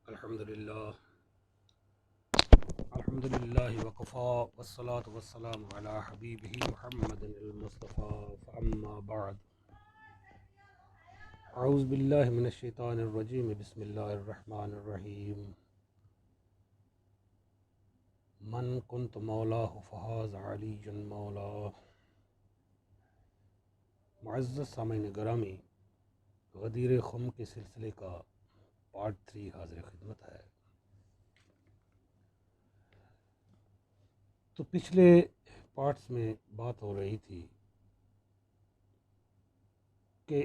الحمد للہ وقفا والصلاة والسلام علی حبیبہ محمد المصطفیٰ فاما بعد اعوذ باللہ من الشیطان الرجیم بسم اللہ الرحمن الرحیم من کنت مولاہ فہاز علی مولاہ۔ معزز سامعین گرامی، غدیر خم کے سلسلے کا پارٹ 3 حاضر خدمت ہے۔ تو پچھلے پارٹس میں بات ہو رہی تھی کہ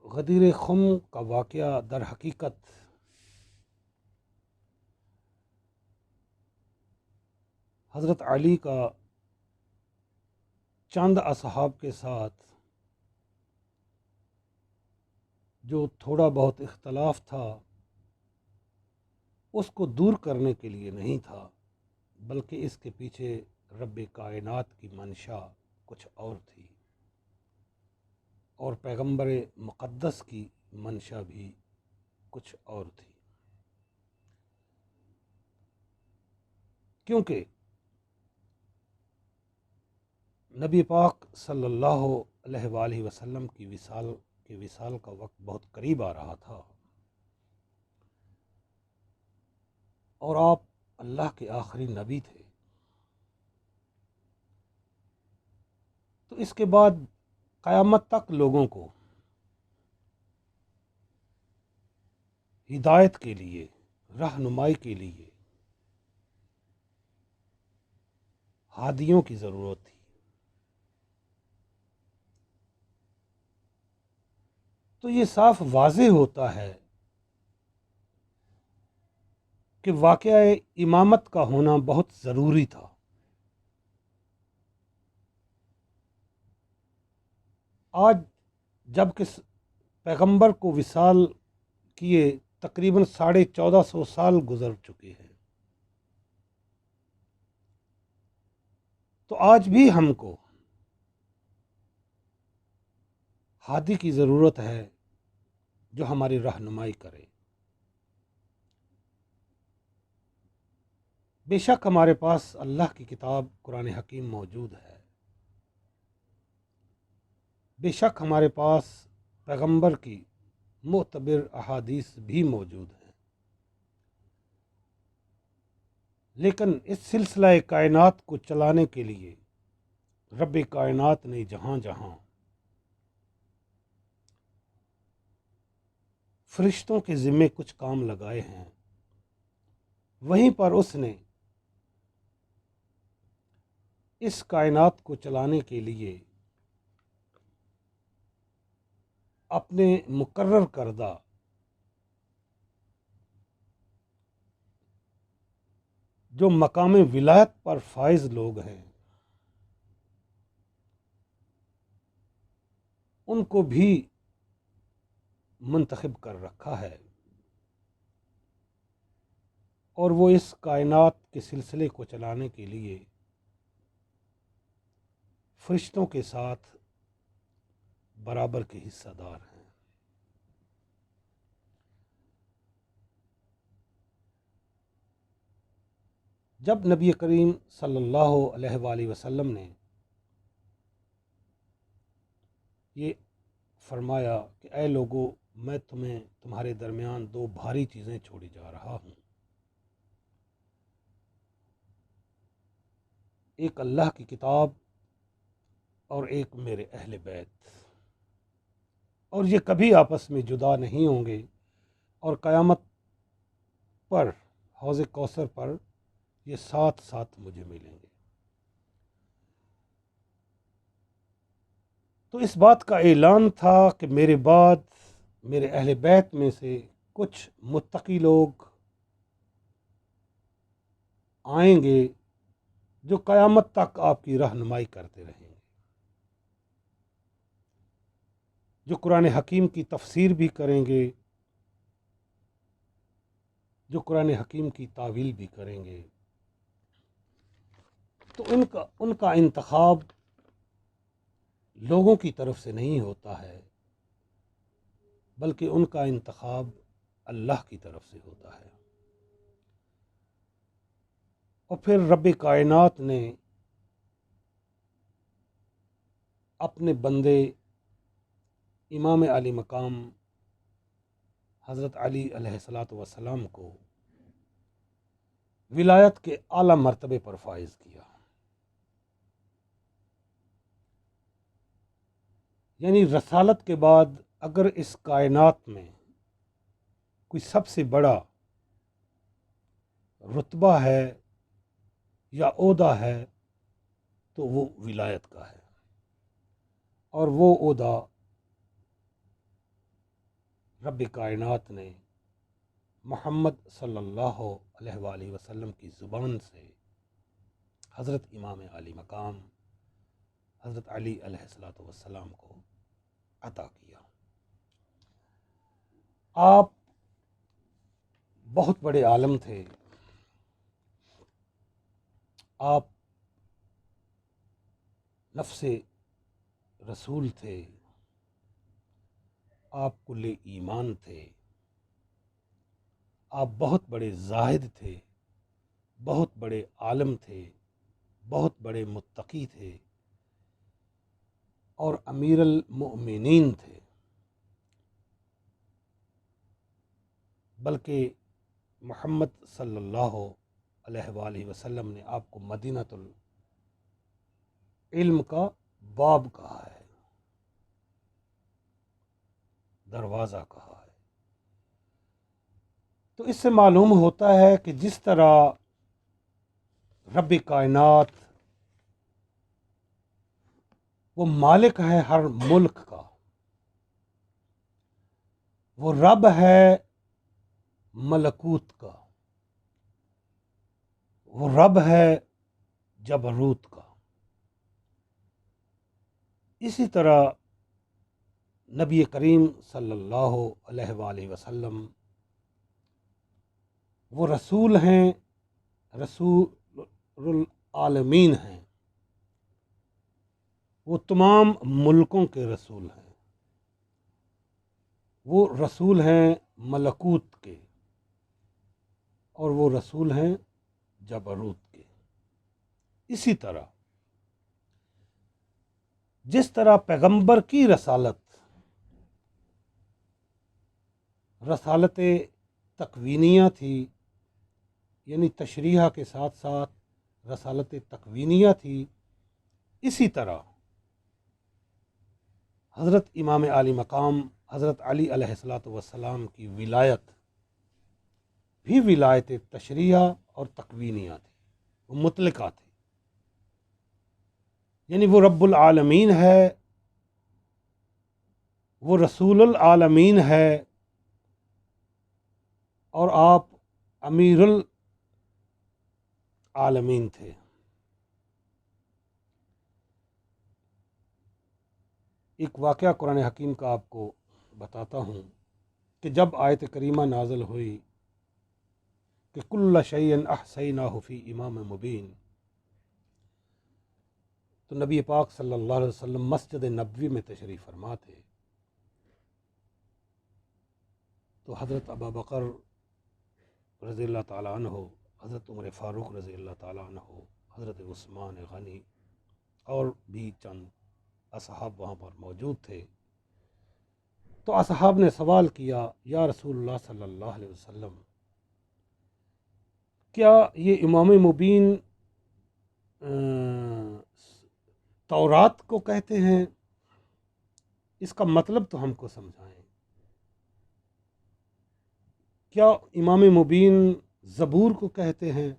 غدیر خم کا واقعہ در حقیقت حضرت علی کا چند اصحاب کے ساتھ جو تھوڑا بہت اختلاف تھا اس کو دور کرنے کے لیے نہیں تھا، بلکہ اس کے پیچھے رب کائنات کی منشا کچھ اور تھی، اور پیغمبر مقدس کی منشا بھی کچھ اور تھی۔ کیونکہ نبی پاک صلی اللہ علیہ وآلہ وسلم کی وصال کا وقت بہت قریب آ رہا تھا، اور آپ اللہ کے آخری نبی تھے۔ تو اس کے بعد قیامت تک لوگوں کو ہدایت کے لیے، رہنمائی کے لیے ہادیوں کی ضرورت تھی۔ تو یہ صاف واضح ہوتا ہے کہ واقعہ امامت کا ہونا بہت ضروری تھا۔ آج جب کہ پیغمبر کو وصال کیے تقریباً 1450 سال گزر چکے ہیں، تو آج بھی ہم کو ہادی کی ضرورت ہے جو ہماری رہنمائی کرے۔ بے شک ہمارے پاس اللہ کی کتاب قرآن حکیم موجود ہے، بے شک ہمارے پاس پیغمبر کی معتبر احادیث بھی موجود ہیں، لیکن اس سلسلہ کائنات کو چلانے کے لیے رب کائنات نے جہاں جہاں فرشتوں کے ذمے کچھ کام لگائے ہیں، وہیں پر اس نے اس کائنات کو چلانے کے لیے اپنے مقرر کردہ جو مقام ولایت پر فائز لوگ ہیں ان کو بھی منتخب کر رکھا ہے، اور وہ اس کائنات کے سلسلے کو چلانے کے لیے فرشتوں کے ساتھ برابر کے حصہ دار ہیں۔ جب نبی کریم صلی اللہ علیہ وآلہ وسلم نے یہ فرمایا کہ اے لوگو، میں تمہارے درمیان 2 بھاری چیزیں چھوڑی جا رہا ہوں، ایک اللہ کی کتاب اور ایک میرے اہل بیت، اور یہ کبھی آپس میں جدا نہیں ہوں گے، اور قیامت پر حوض کوثر پر یہ ساتھ ساتھ مجھے ملیں گے۔ تو اس بات کا اعلان تھا کہ میرے بعد میرے اہل بیت میں سے کچھ متقی لوگ آئیں گے جو قیامت تک آپ کی رہنمائی کرتے رہیں گے، جو قرآن حکیم کی تفسیر بھی کریں گے، جو قرآن حکیم کی تعویل بھی کریں گے۔ تو ان کا انتخاب لوگوں کی طرف سے نہیں ہوتا ہے، بلکہ ان کا انتخاب اللہ کی طرف سے ہوتا ہے۔ اور پھر رب کائنات نے اپنے بندے امام علی مقام حضرت علی علیہ الصلاۃ والسلام کو ولایت کے اعلیٰ مرتبے پر فائز کیا۔ یعنی رسالت کے بعد اگر اس کائنات میں کوئی سب سے بڑا رتبہ ہے یا عہدہ ہے تو وہ ولایت کا ہے، اور وہ عہدہ رب کائنات نے محمد صلی اللہ علیہ وآلہ وسلم کی زبان سے حضرت امام علی مقام حضرت علی علیہ الصلاۃ والسلام کو عطا کیا۔ آپ بہت بڑے عالم تھے، آپ نفس رسول تھے، آپ کل ایمان تھے، آپ بہت بڑے زاہد تھے، بہت بڑے عالم تھے، بہت بڑے متقی تھے، اور امیر المؤمنین تھے۔ بلکہ محمد صلی اللہ علیہ وآلہ وسلم نے آپ کو مدینۃ العلم کا باب کہا ہے، دروازہ کہا ہے۔ تو اس سے معلوم ہوتا ہے کہ جس طرح رب کائنات وہ مالک ہے ہر ملک کا، وہ رب ہے ملکوت کا، وہ رب ہے جبروت کا، اسی طرح نبی کریم صلی اللہ علیہ وآلہ وسلم وہ رسول ہیں، رسول العالمین ہیں، وہ تمام ملکوں کے رسول ہیں، وہ رسول ہیں ملکوت کے، اور وہ رسول ہیں جبروت کے۔ اسی طرح جس طرح پیغمبر کی رسالت تکوینیہ تھی، یعنی تشریح کے ساتھ ساتھ رسالت تکوینیہ تھی، اسی طرح حضرت امام علی مقام حضرت علی علیہ الصلاۃ والسلام کی ولایت بھی ولایت تشریح اور تکوینیہ تھی، وہ مطلقہ تھی۔ یعنی وہ رب العالمین ہے، وہ رسول العالمین ہے، اور آپ امیر العالمین تھے۔ ایک واقعہ قرآن حکیم کا آپ کو بتاتا ہوں کہ جب آیت کریمہ نازل ہوئی کہ کل شیء احصیناہ فی امام مبین، تو نبی پاک صلی اللہ علیہ وسلم مسجد نبوی میں تشریف فرما تھے، تو حضرت ابوبکر رضی اللہ تعالیٰ عنہ، حضرت عمر فاروق رضی اللہ تعالیٰ عنہ، حضرت عثمان غنی اور بھی چند اصحاب وہاں پر موجود تھے۔ تو اصحاب نے سوال کیا، یا رسول اللہ صلی اللہ علیہ وسلم، کیا یہ امام مبین تورات کو کہتے ہیں؟ اس کا مطلب تو ہم کو سمجھائیں۔ کیا امام مبین زبور کو کہتے ہیں؟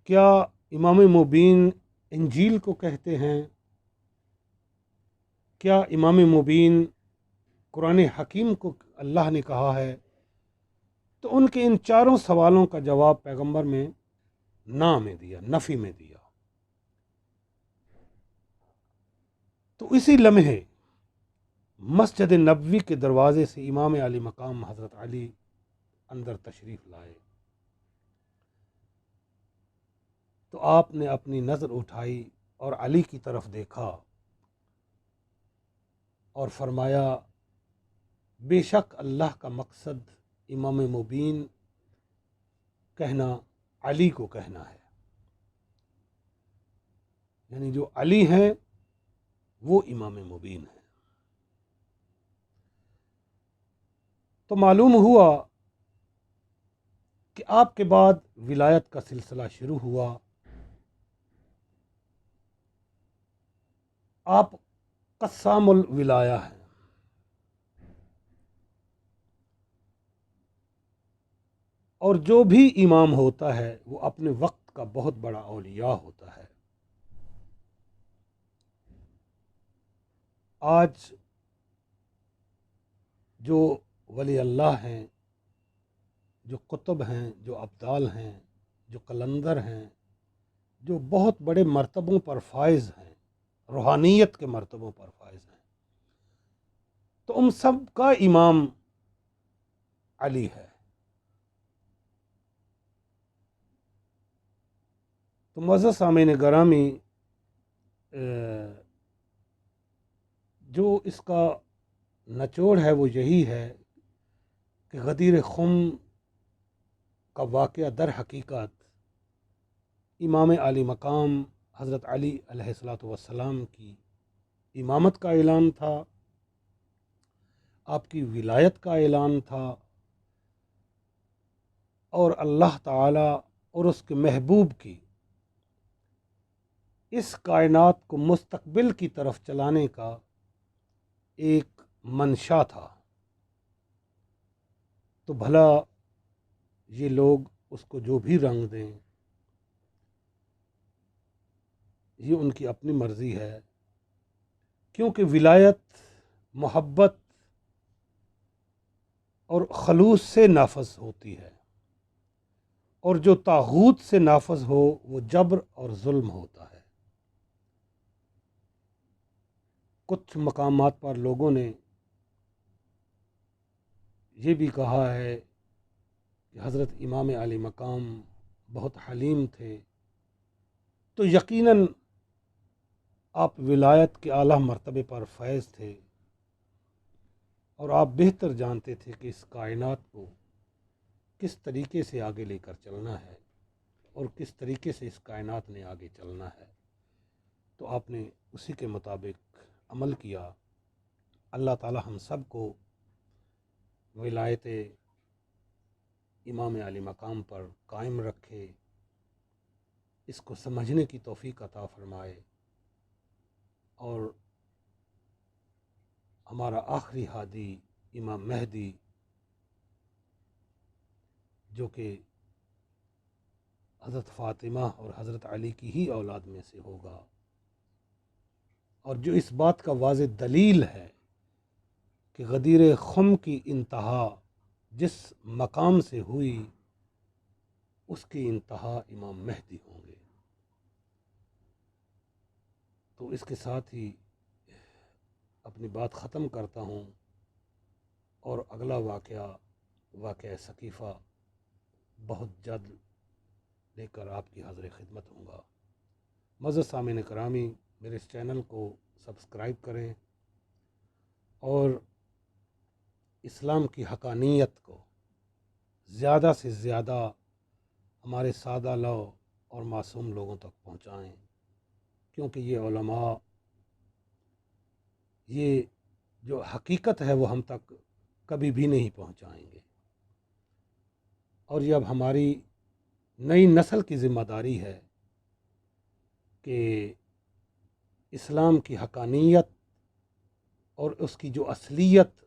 کیا امام مبین انجیل کو کہتے ہیں؟ کیا امام مبین قرآن حکیم کو اللہ نے کہا ہے؟ تو ان کے ان چاروں سوالوں کا جواب پیغمبر میں نہ میں دیا، نفی میں دیا۔ تو اسی لمحے مسجد نبوی کے دروازے سے امام علی مقام حضرت علی اندر تشریف لائے، تو آپ نے اپنی نظر اٹھائی اور علی کی طرف دیکھا اور فرمایا بے شک اللہ کا مقصد امام مبین کہنا علی کو کہنا ہے، یعنی جو علی ہیں وہ امام مبین ہیں۔ تو معلوم ہوا کہ آپ کے بعد ولایت کا سلسلہ شروع ہوا۔ آپ قسام الولایہ ہیں، اور جو بھی امام ہوتا ہے وہ اپنے وقت کا بہت بڑا اولیاء ہوتا ہے۔ آج جو ولی اللہ ہیں، جو قطب ہیں، جو ابدال ہیں، جو قلندر ہیں، جو بہت بڑے مرتبوں پر فائز ہیں، روحانیت کے مرتبوں پر فائز ہیں، تو ان سب کا امام علی ہے۔ تو معزز سامعین گرامی، جو اس کا نچوڑ ہے وہ یہی ہے کہ غدیر خم کا واقعہ در حقیقت امام علی مقام حضرت علی علیہ السلام کی امامت کا اعلان تھا، آپ کی ولایت کا اعلان تھا، اور اللہ تعالی اور اس کے محبوب کی اس کائنات کو مستقبل کی طرف چلانے کا ایک منشا تھا۔ تو بھلا یہ لوگ اس کو جو بھی رنگ دیں، یہ ان کی اپنی مرضی ہے، کیونکہ ولایت محبت اور خلوص سے نافذ ہوتی ہے، اور جو طاغوت سے نافذ ہو وہ جبر اور ظلم ہوتا ہے۔ کچھ مقامات پر لوگوں نے یہ بھی کہا ہے کہ حضرت امام علی مقام بہت حلیم تھے، تو یقیناً آپ ولایت کے اعلیٰ مرتبے پر فائز تھے، اور آپ بہتر جانتے تھے کہ اس کائنات کو کس طریقے سے آگے لے کر چلنا ہے اور کس طریقے سے اس کائنات نے آگے چلنا ہے، تو آپ نے اسی کے مطابق عمل کیا۔ اللہ تعالی ہم سب کو ولایت امام علی مقام پر قائم رکھے، اس کو سمجھنے کی توفیق عطا فرمائے، اور ہمارا آخری ہادی امام مہدی جو کہ حضرت فاطمہ اور حضرت علی کی ہی اولاد میں سے ہوگا، اور جو اس بات کا واضح دلیل ہے کہ غدیر خم کی انتہا جس مقام سے ہوئی اس کی انتہا امام مہدی ہوں گے۔ تو اس کے ساتھ ہی اپنی بات ختم کرتا ہوں، اور اگلا واقعہ ثقیفہ بہت جلد لے کر آپ کی حاضر خدمت ہوں گا۔ معزز سامعین کرامی، میرے اس چینل کو سبسکرائب کریں، اور اسلام کی حقانیت کو زیادہ سے زیادہ ہمارے سادہ لو اور معصوم لوگوں تک پہنچائیں، کیونکہ یہ علماء، یہ جو حقیقت ہے وہ ہم تک کبھی بھی نہیں پہنچائیں گے، اور یہ اب ہماری نئی نسل کی ذمہ داری ہے کہ اسلام کی حقانیت اور اس کی جو اصلیت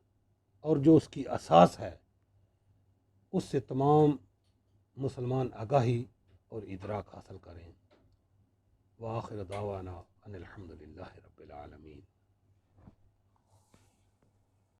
اور جو اس کی اساس ہے اس سے تمام مسلمان آگاہی اور ادراک حاصل کریں۔ وآخر دعوانا ان الحمد للہ رب العالمین۔